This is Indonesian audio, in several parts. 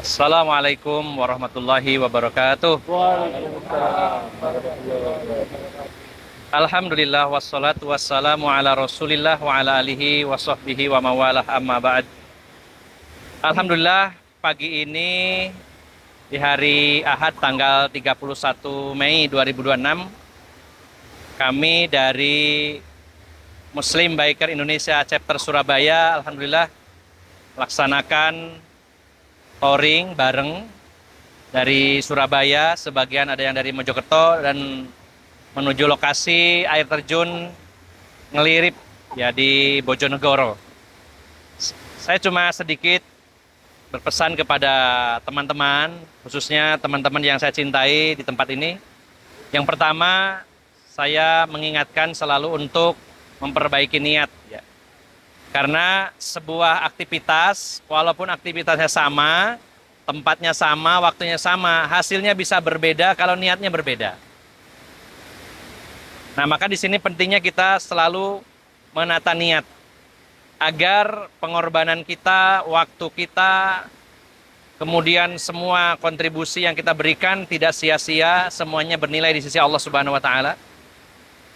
Assalamualaikum warahmatullahi wabarakatuh. Alhamdulillah wassalatu wassalamu ala Rasulillah wa ala alihi wa sahbihi wa mawalah amma ba'd. Alhamdulillah pagi ini di hari Ahad tanggal 31 Mei 2026 kami dari Muslim Biker Indonesia Chapter Surabaya alhamdulillah melaksanakan touring bareng dari Surabaya, sebagian ada yang dari Mojokerto dan menuju lokasi air terjun Ngelirip ya di Bojonegoro. Saya cuma sedikit berpesan kepada teman-teman, khususnya teman-teman yang saya cintai di tempat ini. Yang pertama, saya mengingatkan selalu untuk memperbaiki niat ya. Karena sebuah aktivitas, walaupun aktivitasnya sama, tempatnya sama, waktunya sama, hasilnya bisa berbeda kalau niatnya berbeda. Nah, maka di sini pentingnya kita selalu menata niat agar pengorbanan kita, waktu kita, kemudian semua kontribusi yang kita berikan tidak sia-sia, semuanya bernilai di sisi Allah Subhanahu wa taala.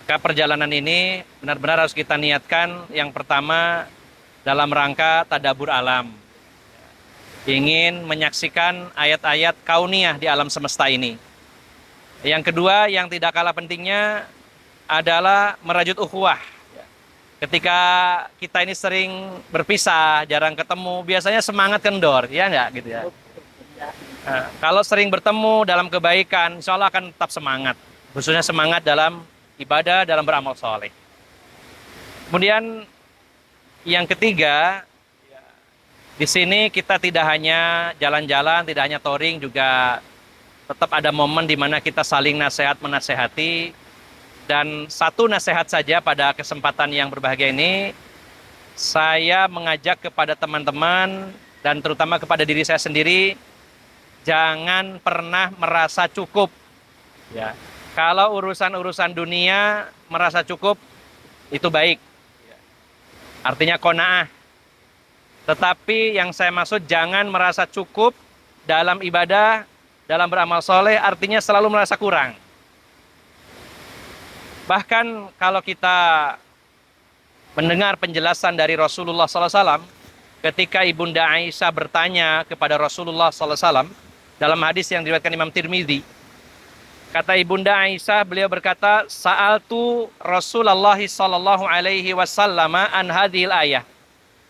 Maka perjalanan ini benar-benar harus kita niatkan yang pertama dalam rangka tadabbur alam. Ingin menyaksikan ayat-ayat kauniyah di alam semesta ini. Yang kedua yang tidak kalah pentingnya adalah merajut ukhuwah. Ketika kita ini sering berpisah, jarang ketemu, biasanya semangat kendor, ya enggak gitu ya. Nah, kalau sering bertemu dalam kebaikan, insya Allah akan tetap semangat. Khususnya semangat dalam ibadah, dalam beramal soleh. Kemudian yang ketiga, di sini kita tidak hanya jalan-jalan, tidak hanya touring, juga tetap ada momen di mana kita saling nasihat menasehati. Dan satu nasihat saja pada kesempatan yang berbahagia ini, saya mengajak kepada teman-teman dan terutama kepada diri saya sendiri, jangan pernah merasa cukup. Ya. Kalau urusan-urusan dunia merasa cukup, itu baik. Artinya qanaah. Tetapi yang saya maksud jangan merasa cukup dalam ibadah, dalam beramal soleh, artinya selalu merasa kurang. Bahkan kalau kita mendengar penjelasan dari Rasulullah SAW, ketika Ibunda Aisyah bertanya kepada Rasulullah SAW, dalam hadis yang diriwayatkan Imam Tirmidzi, kata Ibunda Aisyah, beliau berkata, Sa'altu Rasulullah SAW an hadhil ayah.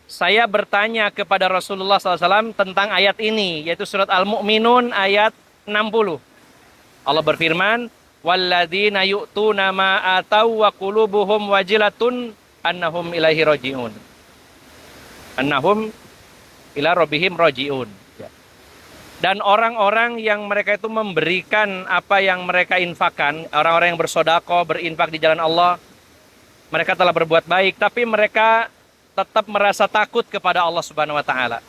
Saya bertanya kepada Rasulullah SAW tentang ayat ini, yaitu surat Al-Mu'minun ayat 60. Allah berfirman, walladzina yu'tuna ma atau wa qulubuhum wajilatun annahum ilaihi raji'un. Annahum ila rabbihim raji'un. Dan orang-orang yang mereka itu memberikan apa yang mereka infakkan, orang-orang yang bersedekah, berinfak di jalan Allah, mereka telah berbuat baik, tapi mereka tetap merasa takut kepada Allah Subhanahu wa taala.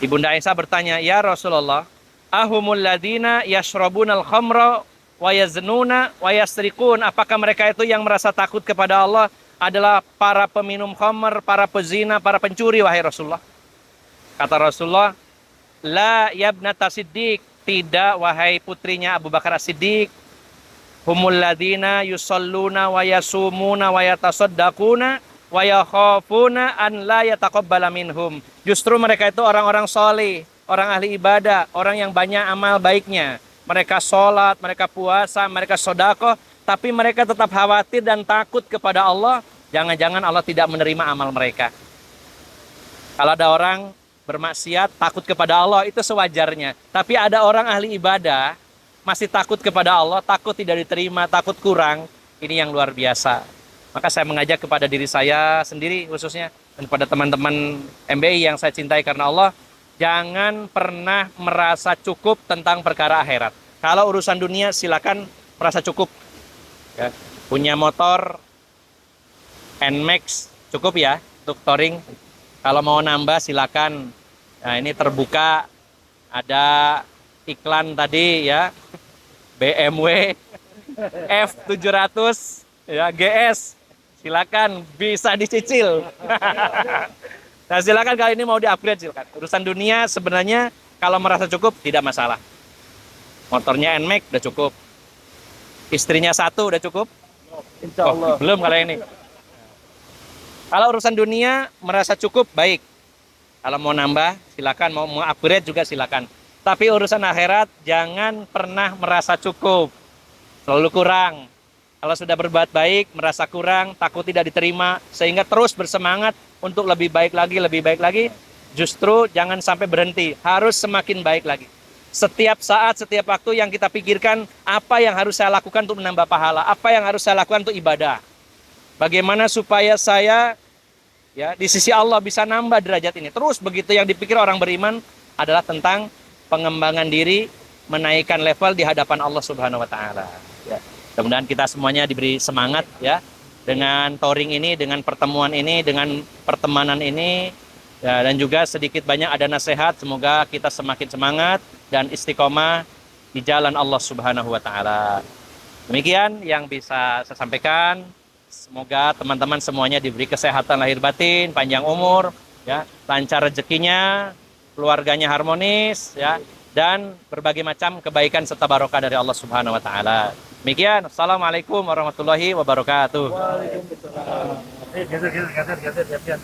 Ibunda Aisyah bertanya, "Ya Rasulullah, ahumul ladina yashrabunal khamra wa yaznuna wa yasriqun?" Apakah mereka itu yang merasa takut kepada Allah adalah para peminum khamr, para pezina, para pencuri, wahai Rasulullah? Kata Rasulullah, "La yabnata Siddiq." Tidak, wahai putrinya Abu Bakar As-Siddiq. Humul ladina yusalluna wa yasumuna wa yatasaddaquna wa yakhafuna an la yataqabbala minhum. Justru mereka itu orang-orang soleh, orang ahli ibadah, orang yang banyak amal baiknya. Mereka sholat, mereka puasa, mereka sedekah, tapi mereka tetap khawatir dan takut kepada Allah. Jangan-jangan Allah tidak menerima amal mereka. Kalau ada orang bermaksiat, takut kepada Allah, itu sewajarnya. Tapi ada orang ahli ibadah, masih takut kepada Allah, takut tidak diterima, takut kurang. Ini yang luar biasa. Maka saya mengajak kepada diri saya sendiri khususnya, dan kepada teman-teman MBI yang saya cintai karena Allah, jangan pernah merasa cukup tentang perkara akhirat. Kalau urusan dunia silakan merasa cukup. Ya. Punya motor NMAX cukup ya untuk touring. Kalau mau nambah silakan. Nah, ini terbuka, ada iklan tadi ya, BMW F700 ya, GS silakan bisa dicicil. Nah, silakan kali ini mau di-upgrade silakan. Urusan dunia sebenarnya kalau merasa cukup tidak masalah. Motornya NMAX udah cukup. Istrinya satu udah cukup. Insya Allah. Belum kalau ini. Kalau urusan dunia merasa cukup baik. Kalau mau nambah silakan, mau upgrade juga silakan. Tapi urusan akhirat jangan pernah merasa cukup. Selalu kurang. Kalau sudah berbuat baik, merasa kurang, takut tidak diterima, sehingga terus bersemangat untuk lebih baik lagi, justru jangan sampai berhenti, harus semakin baik lagi. Setiap saat, setiap waktu yang kita pikirkan, apa yang harus saya lakukan untuk menambah pahala, apa yang harus saya lakukan untuk ibadah. Bagaimana supaya saya ya di sisi Allah bisa nambah derajat ini. Terus begitu yang dipikir orang beriman adalah tentang pengembangan diri, menaikkan level di hadapan Allah Subhanahu wa taala. Ya. Mudah-mudahan kita semuanya diberi semangat ya dengan touring ini, dengan pertemuan ini, dengan pertemanan ini ya, dan juga sedikit banyak ada nasihat. Semoga kita semakin semangat dan istiqomah di jalan Allah Subhanahu wa taala. Demikian yang bisa saya sampaikan. Semoga teman-teman semuanya diberi kesehatan lahir batin, panjang umur, ya, lancar rezekinya, keluarganya harmonis, ya, dan berbagai macam kebaikan serta barokah dari Allah Subhanahu wa taala. Demikian, assalamualaikum warahmatullahi wabarakatuh. Waalaikumsalam. Geser.